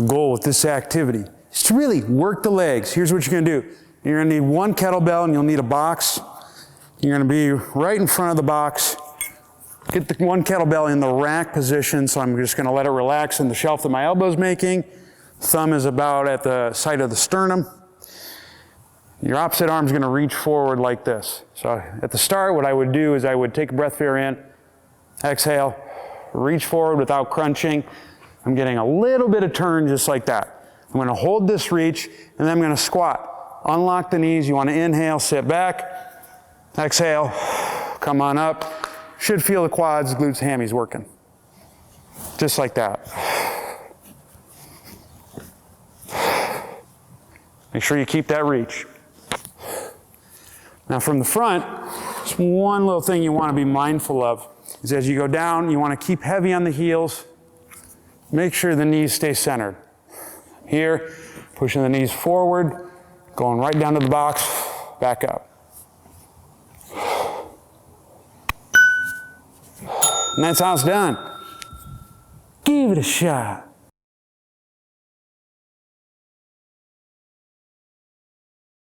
the goal with this activity is to really work the legs. Here's what you're gonna do. You're gonna need one kettlebell and you'll need a box. You're gonna be right in front of the box. Get the one kettlebell in the rack position, so I'm just gonna let it relax in the shelf that my elbow's making. Thumb is about at the side of the sternum. Your opposite arm's gonna reach forward like this. So at the start, what I would do is I would take a breath of air in, exhale, reach forward without crunching. I'm getting a little bit of turn just like that. I'm gonna hold this reach, and then I'm gonna squat. Unlock the knees, you wanna inhale, sit back, exhale, come on up. Should feel the quads, glutes, hammies working. Just like that. Make sure you keep that reach. Now from the front, just one little thing you want to be mindful of is as you go down, you want to keep heavy on the heels. Make sure the knees stay centered. Here, pushing the knees forward, going right down to the box, back up. And that's how it's done. Give it a shot.